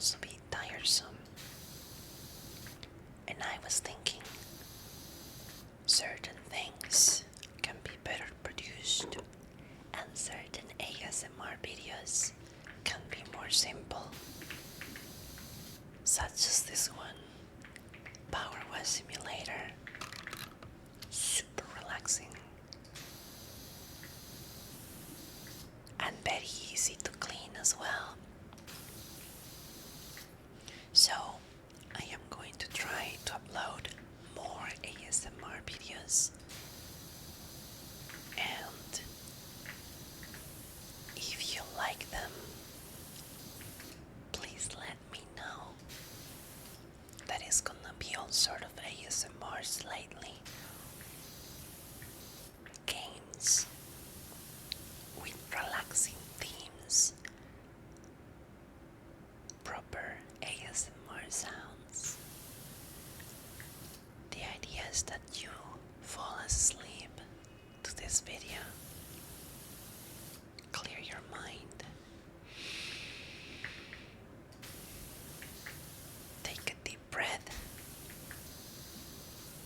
also be tiresome. And I was thinking certain things can be better produced and certain ASMR videos can be more simple, such as this one, PowerWash Simulator. Super relaxing and very easy to clean as well. So I am going to try to upload more ASMR videos, and if you like them, please let me know. That is gonna be all sort of ASMRs lately. Games with relaxing themes, proper ASMR sounds. The idea is that you fall asleep to this video, clear your mind, take a deep breath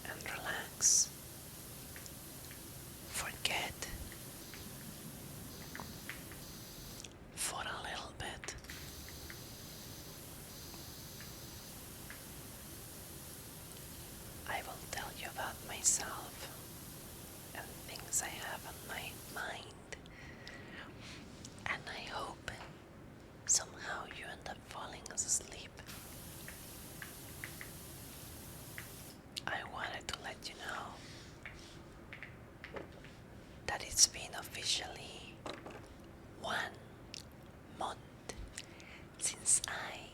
and relax. Forget for a little bit. I will tell you about myself and things I have on my mind, and I hope somehow you end up falling asleep. I wanted to let you know that it's been officially 1 month since I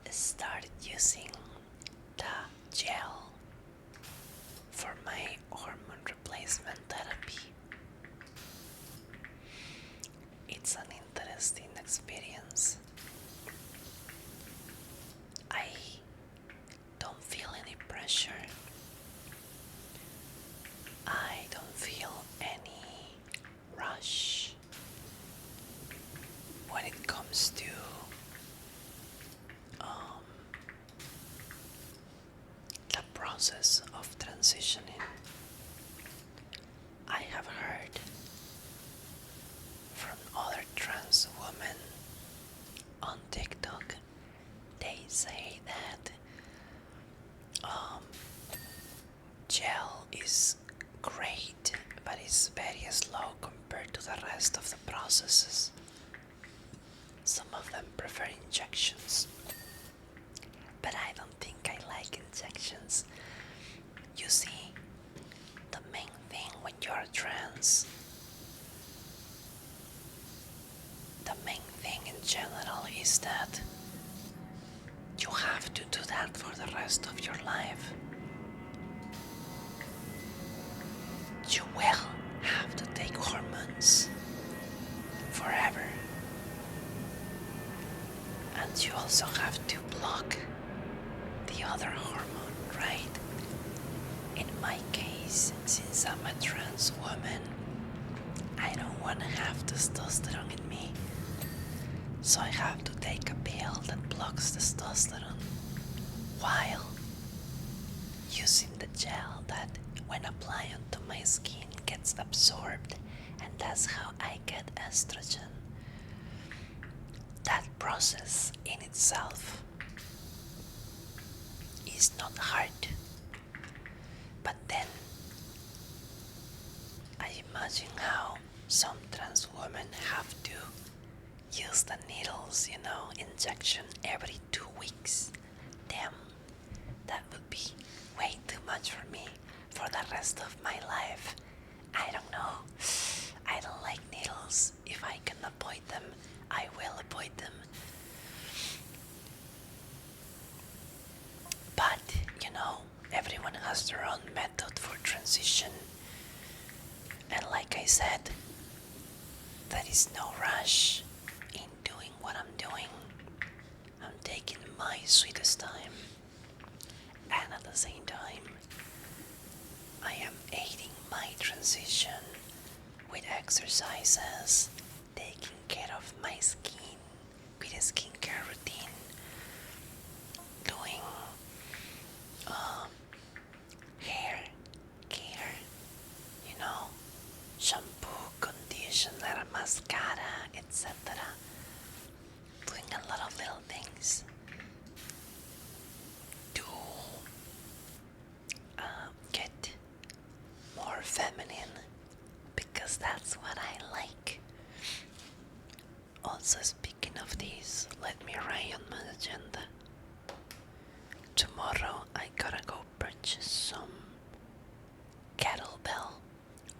started using the gel for my hormone replacement therapy. It's an interesting experience. I don't feel any pressure. I don't feel any rush when it comes to the process of transitioning. I have heard from other trans women on TikTok, they say that gel is great, but it's very slow compared to the rest of the processes. Some of them prefer injections, but I don't think I like injections. You see, the main thing when you're trans, the main thing in general is that you have to do that for the rest of your life. You will have to take hormones forever. And you also have to block the other hormone, right? In my case, since I'm a trans woman, I don't want to have testosterone in me. So I have to take a pill that blocks testosterone while using the gel that, when applied onto my skin, gets absorbed, and that's how I get estrogen. That process in itself is not hard, but then I imagine how some trans women have to use the needles, injection every 2 weeks. Damn, that would be way too much for me for the rest of my life. I don't know. I don't like needles. If I can avoid them, I will avoid them. But, everyone has their own method for transition. And like I said, there is no rush in doing what I'm doing. I'm taking my sweetest time. And at the same time, I am aiding my transition with exercises, taking care of my skin with a skincare routine, That's what I like. Also, speaking of this, let me write on my agenda. Tomorrow I gotta go purchase some kettlebell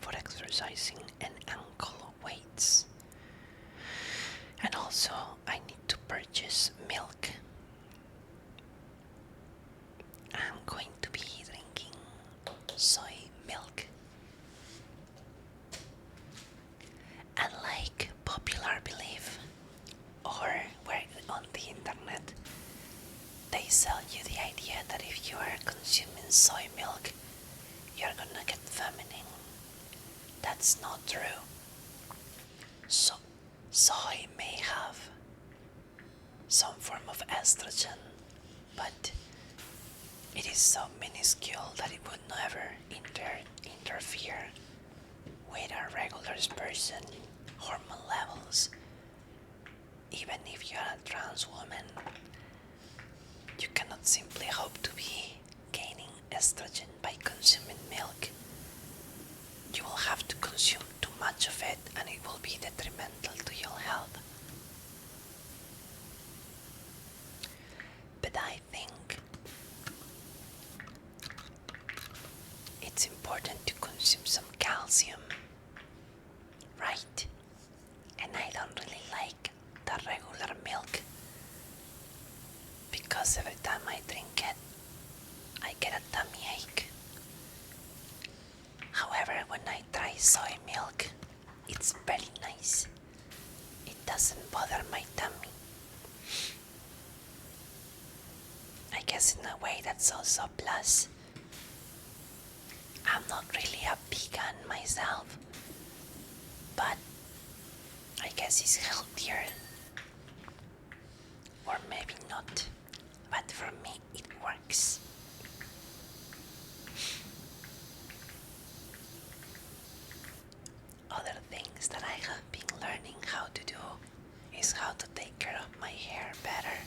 for exercising and ankle weights. And also I need to purchase milk. I'm going to be drinking soy milk. And like popular belief, or where on the internet, they sell you the idea that if you are consuming soy milk, you're gonna get feminine. That's not true. So, soy may have some form of estrogen, but it is so minuscule that it would never interfere with a regular person hormone levels. Even if you're a trans woman, you cannot simply hope to be gaining estrogen by consuming milk. You will have to consume too much of it and it will be detrimental to your health. But I think it's important to consume some calcium, right? And I don't really like the regular milk because every time I drink it, I get a tummy ache. However, when I try soy milk, it's very nice. It doesn't bother my tummy. I guess in a way that's also a plus. I'm not really a vegan myself, but I guess it's healthier. Or maybe not, but for me it works. Other things that I have been learning how to do is how to take care of my hair better.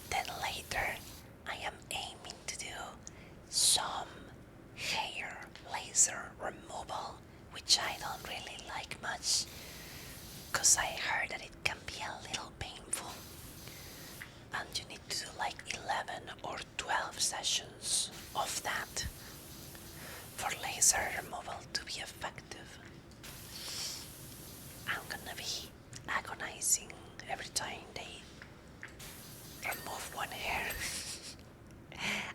Then later I am aiming to do some hair laser removal, which I don't really like much because I heard that it can be a little painful and you need to do like 11 or 12 sessions of that for laser removal to be effective. I'm gonna be agonizing every time they remove one hair.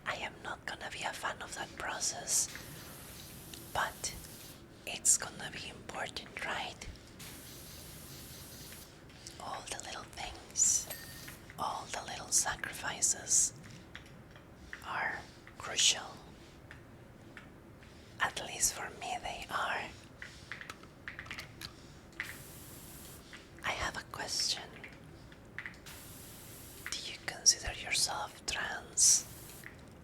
I am not gonna be a fan of that process, but it's gonna be important, right? All the little things, all the little sacrifices are crucial. At least for me they are. I have a question. Do you consider yourself trans?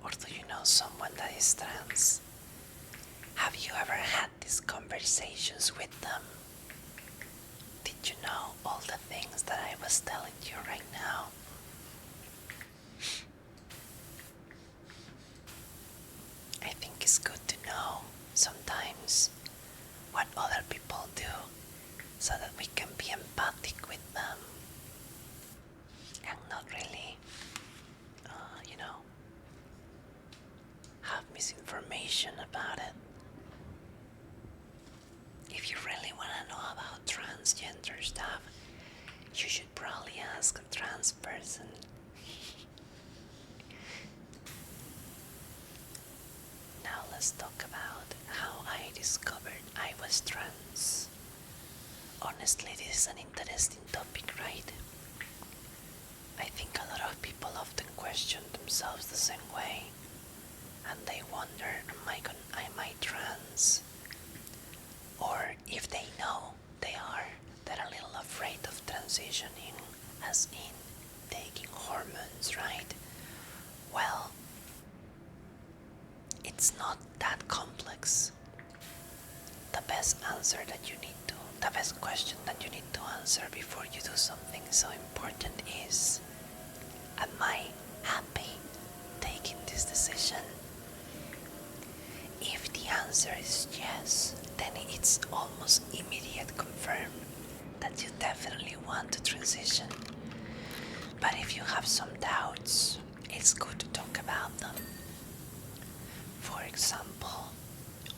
Or do you know someone that is trans? Have you ever had these conversations with them? Did you know all the things that I was telling you right now? I think it's good to know sometimes what other people do so that we can be empathic with them and not really, have misinformation about it. If you really want to know about transgender stuff, you should probably ask a trans person. Now let's talk about how I discovered I was trans. Honestly, this is an interesting topic, right? I think a lot of people often question themselves the same way, and they wonder, am I trans? Or if they know they are, they're a little afraid of transitioning, as in taking hormones, right? Well, it's not that complex. The best question that you need to answer before you do something so important is, am I happy taking this decision? If the answer is yes, then it's almost immediate confirm that you definitely want to transition. But if you have some doubts, it's good to talk about them. For example,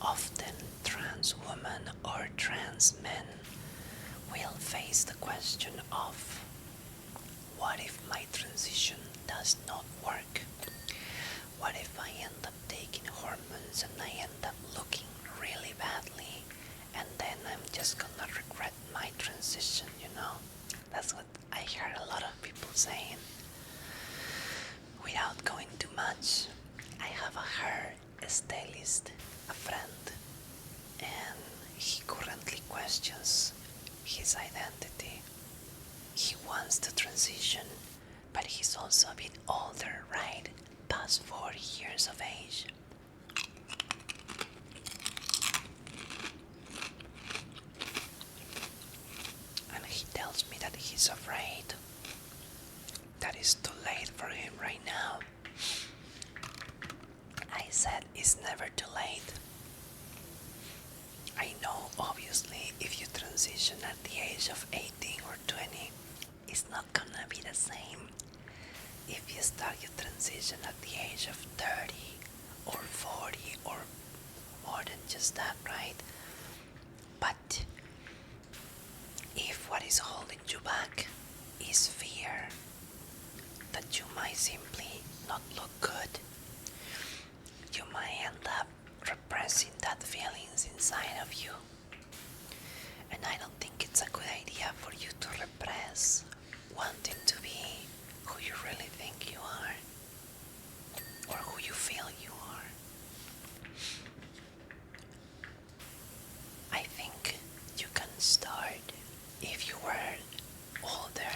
often trans women or trans men will face the question of, what if my transition does not work? What if I end up taking hormones and I end up looking really badly and then I'm just gonna regret my transition, you know? That's what I heard a lot of people saying. Without going too much, I have a hair stylist, a friend, and he currently questions his identity. He wants to transition, but he's also a bit older, right? Past 40 years of age. And he tells me that he's afraid that it's too late for him right now. I said it's never too late. I know, obviously, if you transition at the age of 18 or 20, it's not gonna be the same. If you start your transition at the age of 30 or 40 or more than just that, right? But if what is holding you back is fear that you might simply not look good, you might end up repressing that feelings inside of you. And I don't think it's a good idea for you to repress wanting to be who you really think you are, or who you feel you are. I think you can start, if you were older,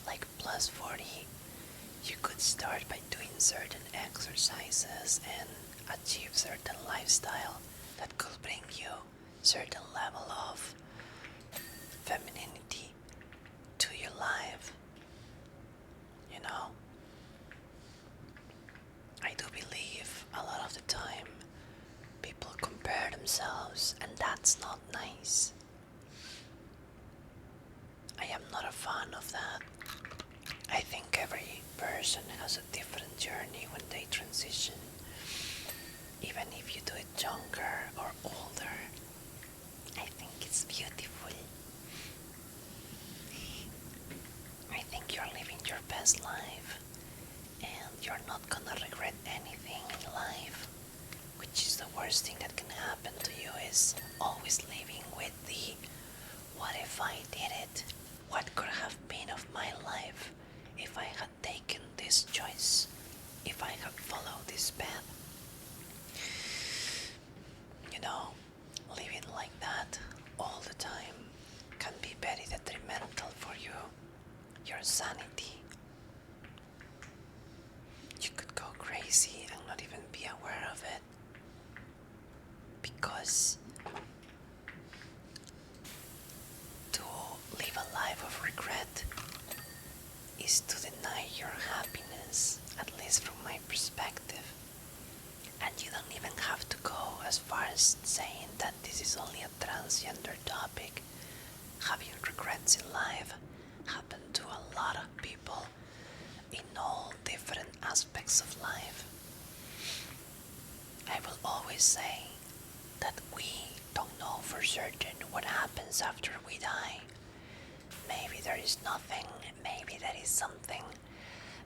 like plus 40, you could start by doing certain exercises and achieve certain lifestyle that could bring you certain level of femininity to your life. You know, I do believe a lot of the time people compare themselves, and that's not nice. I am not a fan of that. I think every person has a different journey when they transition. Even if you do it younger or older, I think it's beautiful. I think you're living your best life, and you're not gonna regret anything in life, which is the worst thing that can happen to you, is always living with the what if I did it? What could have been of my life if I had taken this choice, if I had followed this path? You know, living like that all the time can be very detrimental for you, your sanity. You could go crazy and not even be aware of it, because to live a life of regret is to deny your happiness, at least from my perspective. And you don't even have to go as far as saying that this is only a transgender topic. Having regrets in life happen to a lot of people in all different aspects of life. I will always say that we don't know for certain what happens after we die. Maybe there is nothing, maybe there is something,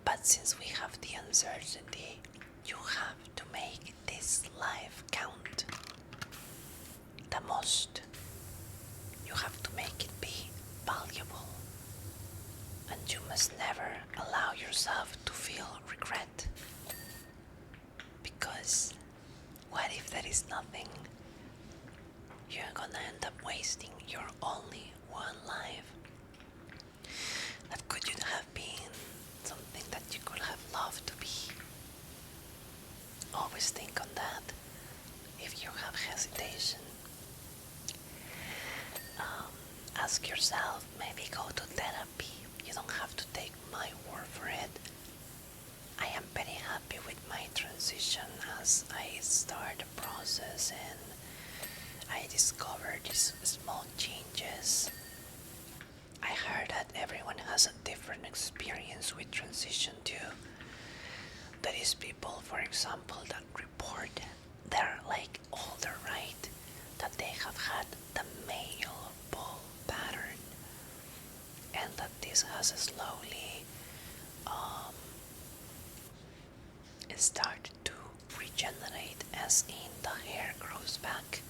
but since we have the uncertainty, you have to make this life count the most. You have to make it be valuable, and you must never allow yourself to feel regret, because what if there is nothing? You're gonna end up wasting your only one life. That could have been something that you could have loved to be. Always think on that if you have hesitation. Ask yourself, maybe go to therapy. You don't have to take my word for it. I am very happy with my transition as I start the process, and I discovered these small changes. I heard that everyone has a different experience with transition too. There is people, for example, that report they're like older, right? That they have had the male ball pattern, and that this has slowly started to regenerate, as in the hair grows back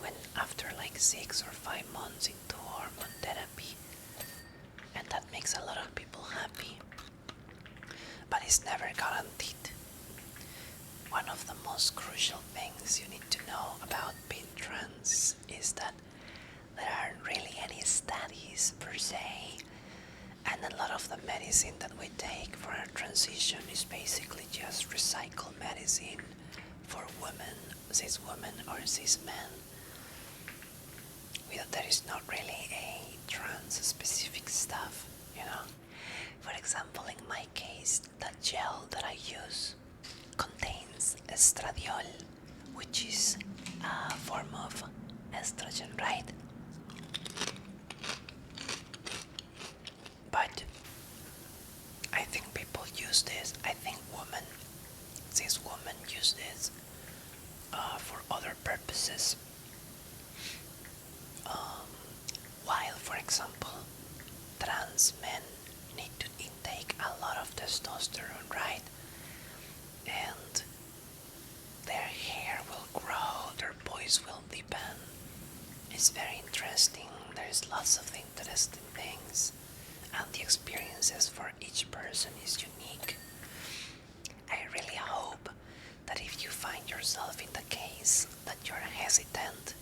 when after like 6 or 5 months into hormone therapy, and that makes a lot of people happy, but it's never guaranteed. One of the most crucial things you need to know about being trans is that there aren't really any studies per se, and a lot of the medicine that we take for our transition is basically just recycled medicine for women, cis women or cis men. There is not really a trans specific stuff, you know. For example, in my case, the gel that I use contains estradiol, which is a form of estrogen, right? But I think people use this, I think cis women use this for other purposes. While, for example, trans men need to intake a lot of testosterone, right? And their hair will grow, their voice will deepen. It's very interesting. There's lots of interesting things, and the experiences for each person is unique. I really hope that if you find yourself in the case that you're hesitant,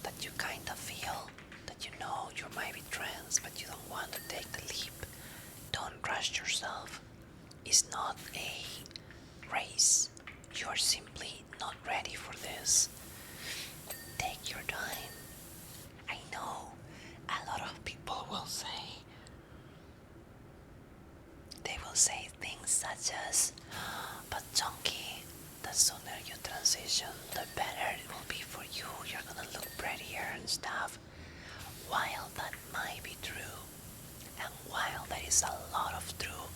that you kind of feel that you know you might be trans but you don't want to take the leap, don't rush yourself. It's not a race. You're simply not ready for this. Take your time. I know a lot of people will say, they will say things such as, but Chonky, the sooner you transition, the better it will be for you. You're gonna look prettier and stuff. While that might be true, and while there is a lot of truth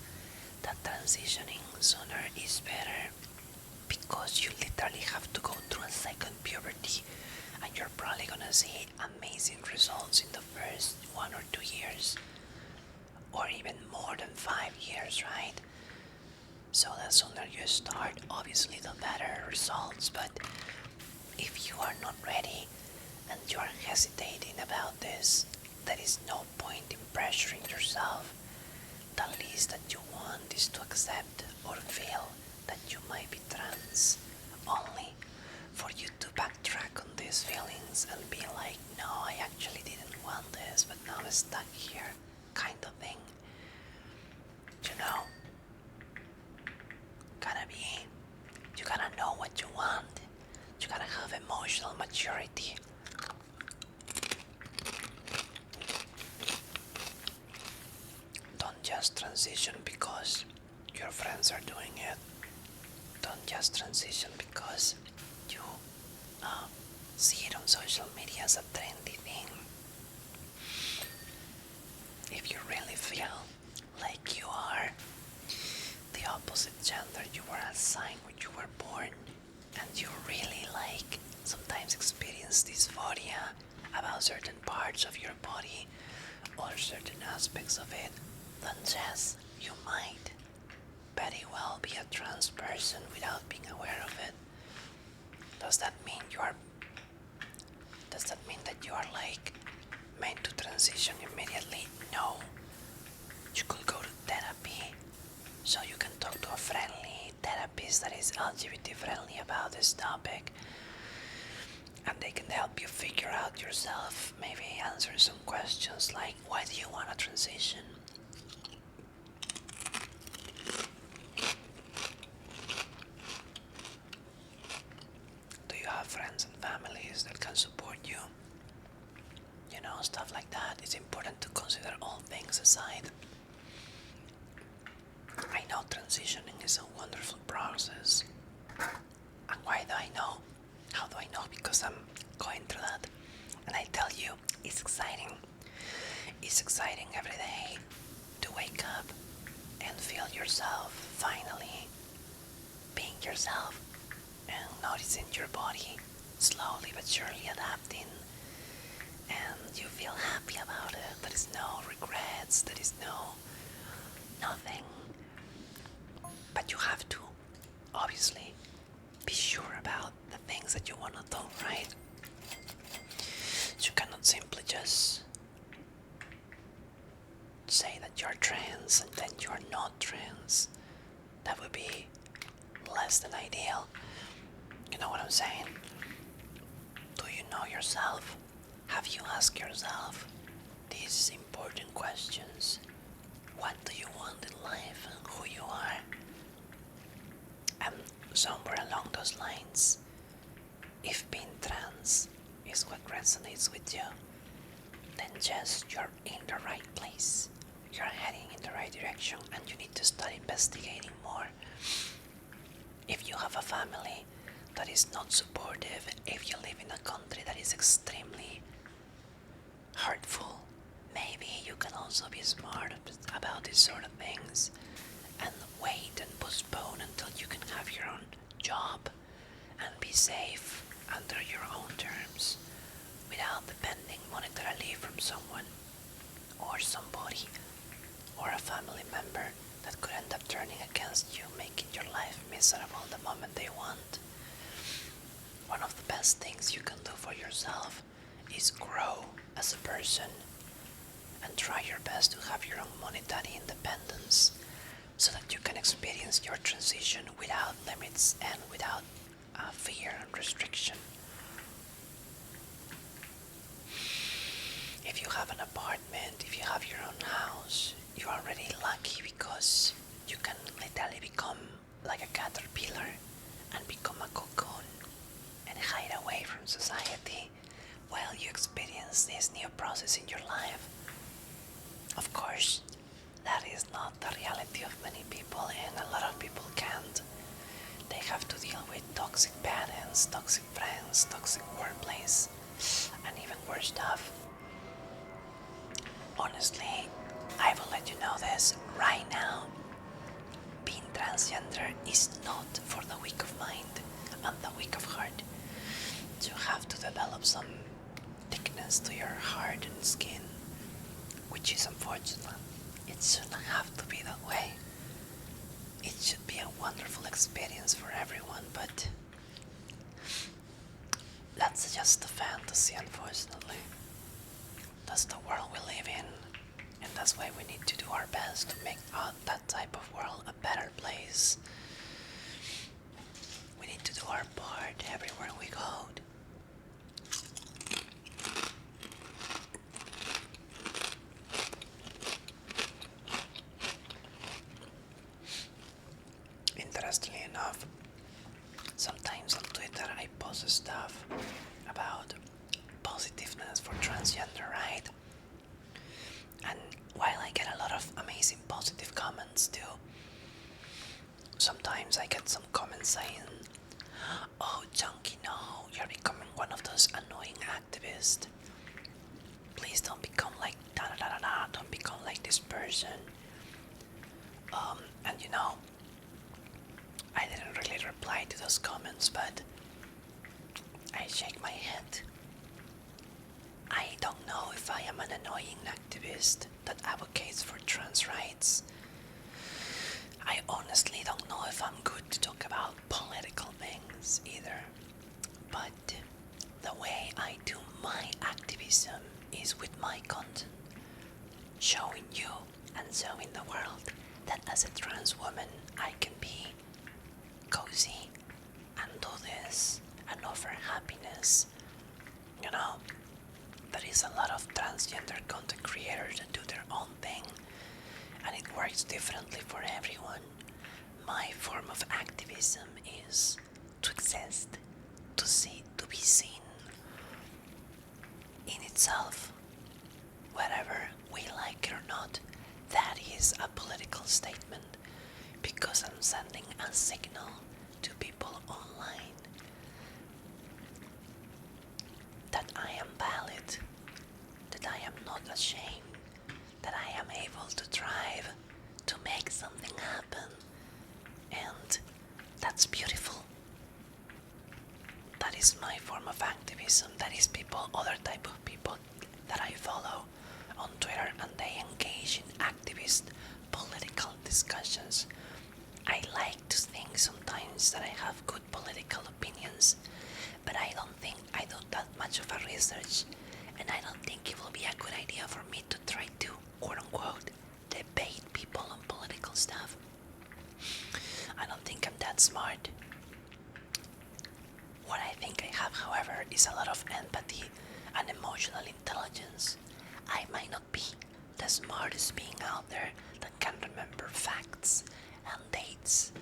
that transitioning sooner is better, because you literally have to go through a second puberty, and you're probably gonna see amazing results in the first 1 or 2 years, or even more than 5 years, right? So the sooner you start, obviously the better results. But if you are not ready and you are hesitating about this, there is no point in pressuring yourself. The least that you want is to accept or feel that you might be trans, only for you to backtrack on these feelings and be like, no, I actually didn't want this, but now I'm stuck here, kind of thing. You know, you gotta know what you want. You gotta have emotional maturity. Don't just transition because your friends are doing it. Don't just transition because you see it on social media as a trendy thing. If you really feel like you are the opposite gender you were assigned when you were born, and you really sometimes experience dysphoria about certain parts of your body or certain aspects of it, then yes, you might very well be a trans person without being aware of it. Does that mean that you are meant to transition immediately? No. You could go to therapy, so you can talk to a friendly therapist that is LGBT friendly about this topic, and they can help you figure out yourself, maybe answer some questions like, why do you want to transition? Do you have friends and families that can support you? You know, stuff like that. It's important to consider all things aside. I know transitioning is a wonderful process. And why do I know? How do I know? Because I'm going through that. And I tell you, it's exciting. It's exciting every day to wake up and feel yourself finally being yourself and noticing your body slowly but surely adapting, and you feel happy about it. There is no regrets, there is nothing. But you have to obviously be sure about the things that you want to do, right? You cannot simply just say that you're trans and then you're not trans. That would be less than ideal. You know what I'm saying? Do you know yourself? Have you asked yourself these important questions? What do you want in life and who you are? And somewhere along those lines, if being trans is what resonates with you, then just you're in the right place. You're heading in the right direction and you need to start investigating more. If you have a family that is not supportive, if you live in a country that is extremely hurtful, maybe you can also be smart about these sort of things and wait and postpone until you can have your own job and be safe under your own terms without depending monetarily from someone or somebody or a family member that could end up turning against you, making your life miserable the moment they want. One of the best things you can do for yourself is grow as a person and try your best to have your own monetary independence so that you can experience your transition without limits and without fear and restriction. If you have an apartment, if you have your own house, you're already lucky because you can literally become like a caterpillar and become a cocoon and hide away from society while you experience this new process in your life. Of course, that is not the reality of many people, and a lot of people can't. They have to deal with toxic parents, toxic friends, toxic workplace, and even worse stuff. Honestly, I will let you know this right now. Being transgender is not for the weak of mind and the weak of heart. You have to develop some thickness to your heart and skin, which is unfortunate. It shouldn't have to be that way. It should be a wonderful experience for everyone, but that's just a fantasy, unfortunately. That's the world we live in, and that's why we need to do our best to make that type of world a better place. We need to do our part everywhere we go. Interestingly enough, sometimes on Twitter I post stuff about positiveness for transgender, right? And while I get a lot of amazing positive comments too, sometimes I get some comments saying, "Oh, Chonky, no, you're becoming one of those annoying activists. Please don't become like da-da-da-da-da, don't become like this person." And you know, I didn't really reply to those comments, but I shake my head. I don't know if I am an annoying activist that advocates for trans rights. I honestly don't know if I'm good to talk about political things either. But the way I do my activism is with my content, showing you and showing the world that as a trans woman I can be cozy and do this and offer happiness. You know, there is a lot of transgender content creators that do their own thing, and it works differently for everyone. My form of activism is to exist, to see, to be seen in itself, whether we like it or not. That is a political statement because I'm sending a signal to people online. will to drive, to make something happen, and that's beautiful. That is my form of activism. That is people, other type of people that I follow on Twitter, and they engage in activist political discussions. I like to think sometimes that I have good political opinions, but I don't think I do that much of a research, and I don't think it will be a good idea for me to try to, quote unquote, debate people on political stuff. I don't think I'm that smart. What I think I have, however, is a lot of empathy and emotional intelligence. I might not be the smartest being out there that can remember facts and dates,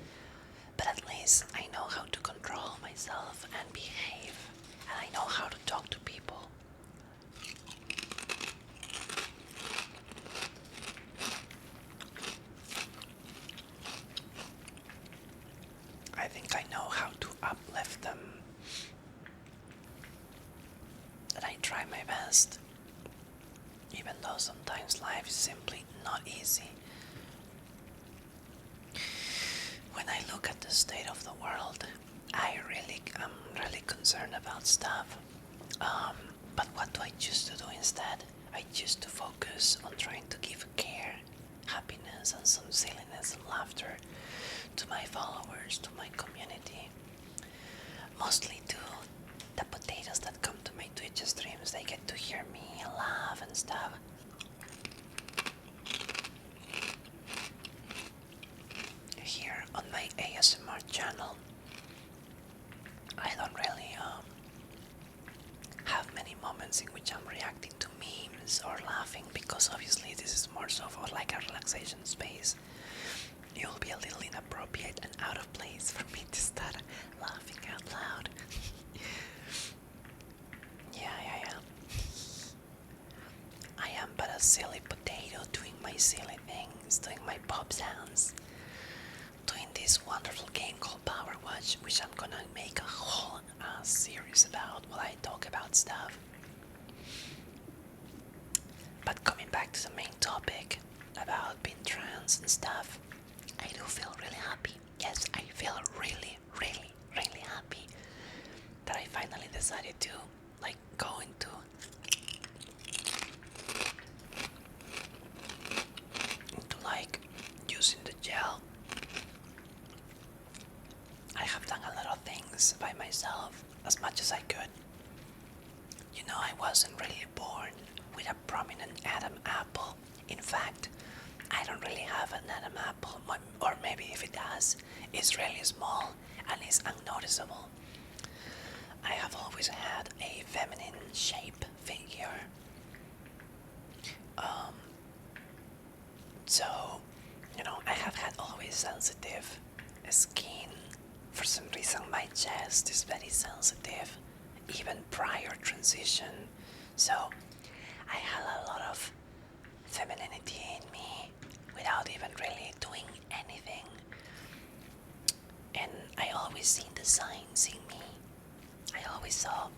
but at least I know how to control myself and behave, and I know how to talk to people. I think I know how to uplift them, and I try my best, even though sometimes life is simply not easy. When I look at the state of the world, I'm really concerned about stuff. But what do I choose to do instead? I choose to focus on trying to give care, happiness, and some silliness and laughter to my followers, to my community. Mostly to the potatoes that come to my Twitch streams. They get to hear me laugh and stuff. Here on my ASMR channel, I don't really have many moments in which I'm reacting to memes or laughing, because obviously this is more so for like a relaxation space. It will be a little inappropriate and out of place for me to start laughing out loud. Yeah. I am but a silly potato doing my silly things, doing my pop sounds, doing this wonderful game called PowerWash, which I'm gonna make a whole series about while I talk about stuff. But coming back to the main topic about being trans and stuff, I do feel really happy. Yes, I feel really happy that I finally decided to go into using the gel. I have done a lot of things by myself as much as I could. You know, I wasn't really born with a prominent Adam apple. In fact, I don't really have an Adam apple, or maybe if it does, it's really small and it's unnoticeable. I have always had a feminine shape figure. So, you know, I have had always sensitive skin. For some reason, my chest is very sensitive, even prior transition. So, I had a lot of femininity in me without even really doing anything. And I always seen the signs in me. I always saw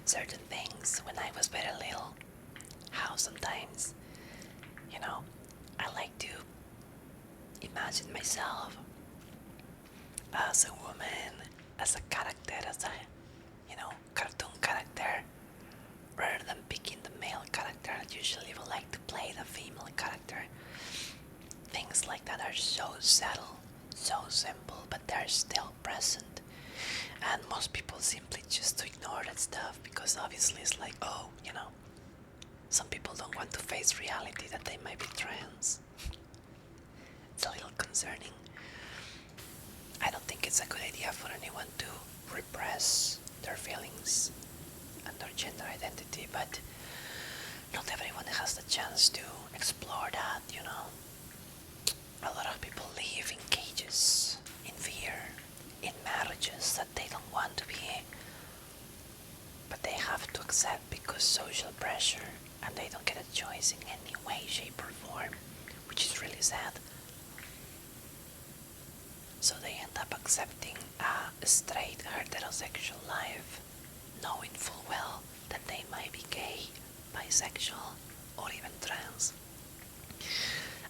certain things when I was very little. How sometimes, you know, I like to imagine myself as a woman, as a character, as a, cartoon character, rather than picking the male character. I usually would like to play the female character. Things like that are so subtle, so simple, but they're still present. And most people simply just to ignore that stuff, because obviously it's like, oh, some people don't want to face reality that they might be trans. It's a little concerning. I don't think it's a good idea for anyone to repress their feelings and their gender identity, but not everyone has the chance to explore that, A lot of people live in cages, in fear, in marriages that they don't want to be, but they have to accept because social pressure, and they don't get a choice in any way, shape or form, which is really sad. So they end up accepting a straight heterosexual life, knowing full well that they might be gay, bisexual, or even trans.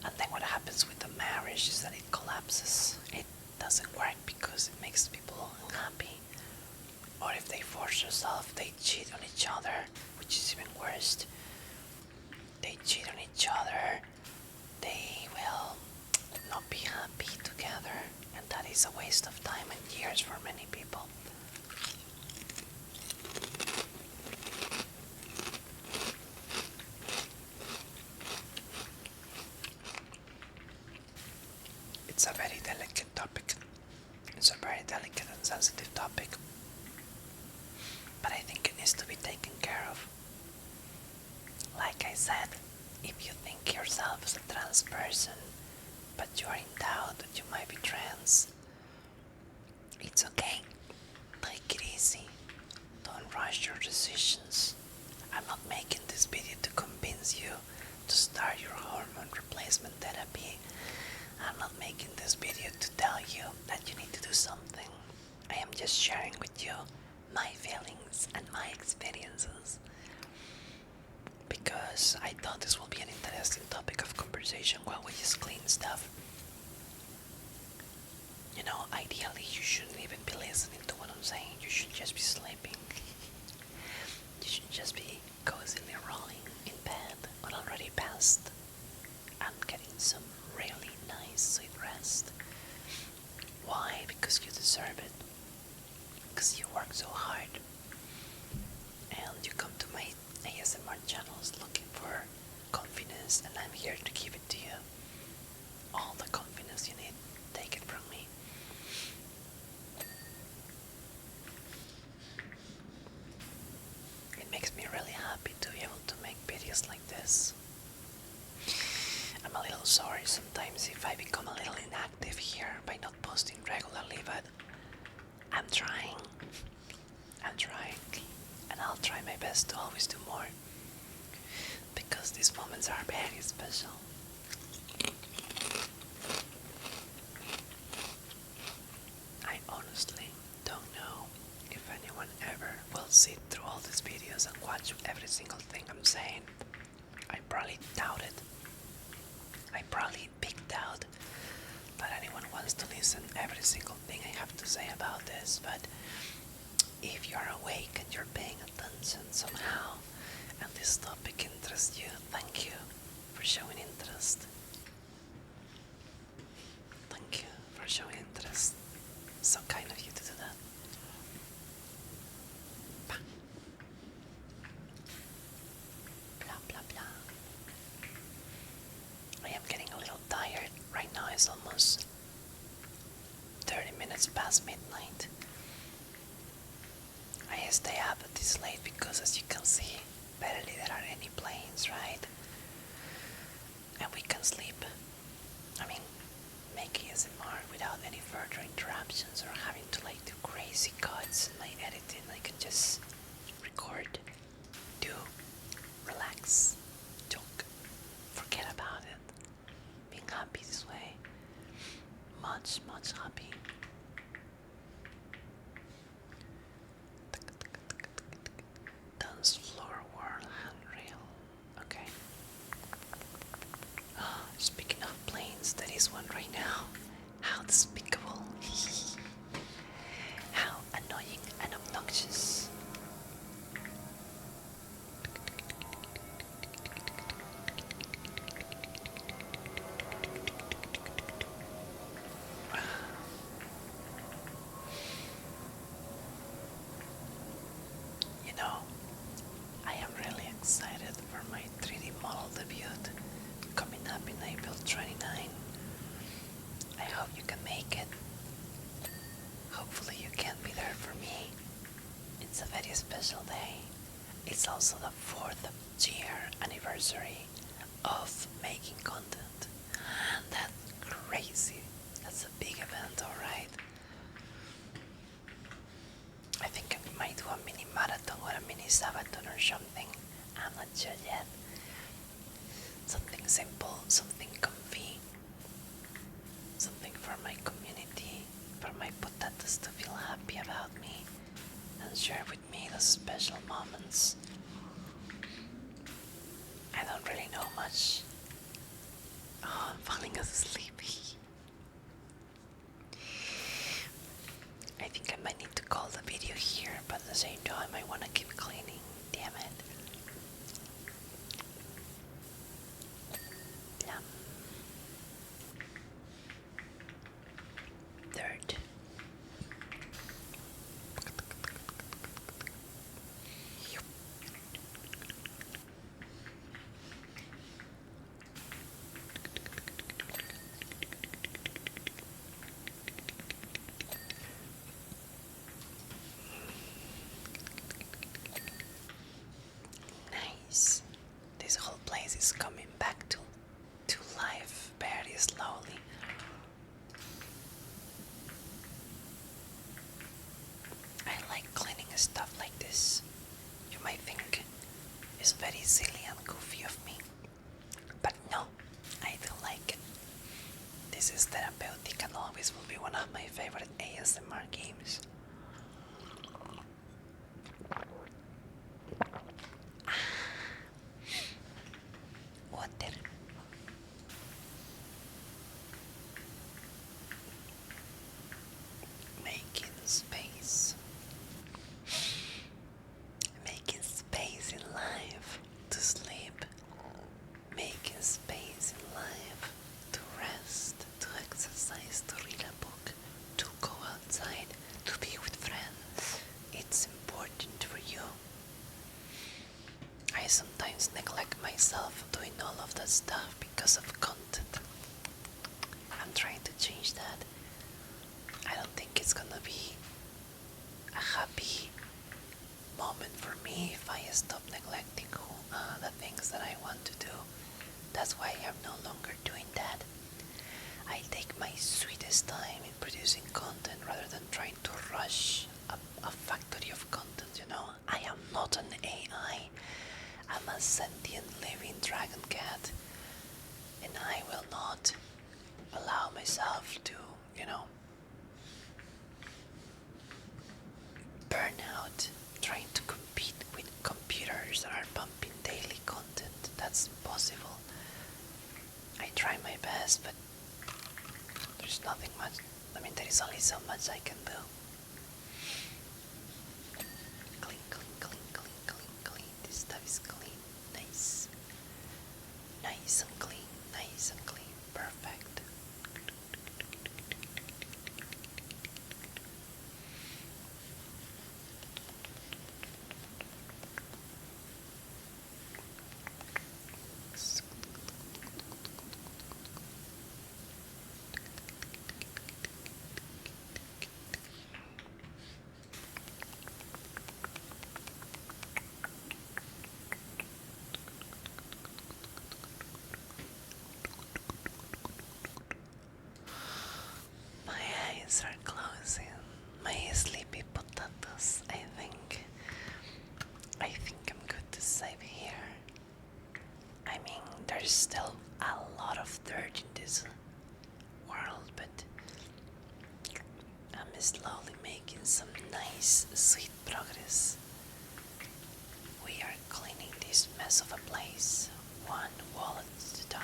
And then what happens with the marriage is that it collapses. It doesn't work because it makes people unhappy. Or if they force themselves, they cheat on each other, which is even worse. They cheat on each other, they will not be happy together, and that is a waste of time and years for many people. It's a very delicate topic. It's a very delicate and sensitive topic. But I think it needs to be taken care of. Like I said, if you think yourself as a trans person, but you are in doubt that you might be trans, it's okay. Take it easy. Don't rush your decisions. I'm not making this video to convince you to start your hormone replacement therapy. I'm not making this video to tell you that you need to do something. I am just sharing with you my feelings and my experiences, because I thought this will be an interesting topic of conversation while we just clean stuff. You know, ideally you shouldn't even be listening to what I'm saying. You should just be sleeping. You should just be cozily rolling in bed or already past and getting some really nice sweet rest. Why? Because you deserve it. Because you work so hard. And you come to my ASMR channels looking for confidence, and I'm here to give it to you. All the confidence you need, take it from me. It makes me really happy to be able to make videos like this. I'm a little sorry sometimes if I become a little inactive here by not posting regularly, but I'm trying, and I'll try my best to always do more, because these moments are very special. I honestly don't know if anyone ever will sit through all these videos and watch every single thing I'm saying. I probably doubt it. I probably big doubt that anyone wants to listen every single thing I have to say about this, but if you're awake and you're paying attention somehow and this topic interests you, thank you for showing interest. Thank you for showing interest. So kind of you to do that. Blah blah blah. I am getting a little tired. Right now it's almost 30 minutes past midnight. I stay up this late because, as you can see, barely there are any planes, right? And we can sleep. I mean, make ASMR without any further interruptions or having to do crazy cuts in my editing. I can just record, do, relax, joke, forget about it. Being happy this way. Much, much happy. Dance floor world handrail. Okay. Speaking of planes, there is one right now. How despicable. How annoying and obnoxious. You know, I am really excited for my 3D model debut coming up in April 29. I hope you can make it. Hopefully you can be there for me. It's a very special day. It's also the 4th year anniversary of making content. And that's crazy. That's a big event, alright? I think I might do a mini marathon or a mini sabaton or something. I'm not sure yet. Something simple, something comfy, something for my community, for my potatoes to feel happy about me and share with me the special moments. I don't really know much Oh, I'm falling asleep. I think I might need to call the video here, but at the same time I want to keep cleaning. Damn it. Yeah. Third. Nice. This whole place is coming back to life very slowly. I like cleaning stuff like this. You might think it's very silly and goofy of me, but no, I do like it. This is therapeutic and always will be one of my favorite ASMR games. Water. Making space. Making space in life to sleep. Making space in life to rest, to exercise, to read a book, to go outside, to be with friends. It's important for you. I sometimes neglect myself doing all of that stuff because of content. I'm trying to change that. I don't think it's gonna be a happy moment for me if I stop neglecting the things that I want to do. That's why I'm no longer doing that. I take my sweetest time in producing content rather than trying to rush a factory of content, you know. I am not an AI. I'm a sentient living dragon cat, and I will not allow myself to, you know, burn out trying to compete with computers that are pumping daily content. That's impossible. I try my best, but there's nothing much. I mean, there is only so much I can do. Clean, clean, clean, clean, clean, clean. This stuff is clean. Nice. Nice and clean. Nice and clean. Perfect. My eyes are closing. My sleepy potatoes, I think. I think I'm good to save here. I mean, there's still a lot of dirt in this world, but I'm slowly making some nice, sweet progress. We are cleaning this mess of a place, one wall at a time.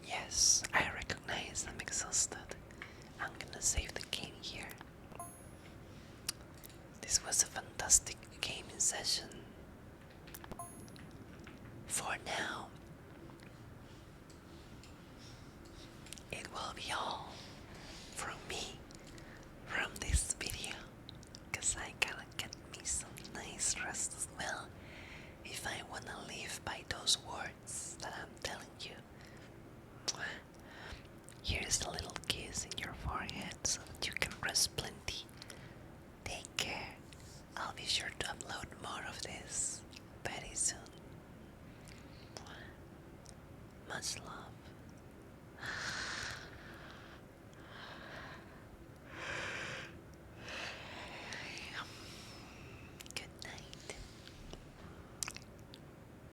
Yes, I recognize I'm exhausted. I'm gonna save the game here. This was a fantastic gaming session. For now, it will be all from me, from this video, because I gotta get me some nice rest as well if I wanna live by those words that I'm telling you. Here's a little kiss in your forehead so that you can rest plenty. Take care. I'll be sure to upload more of this very soon. Much love.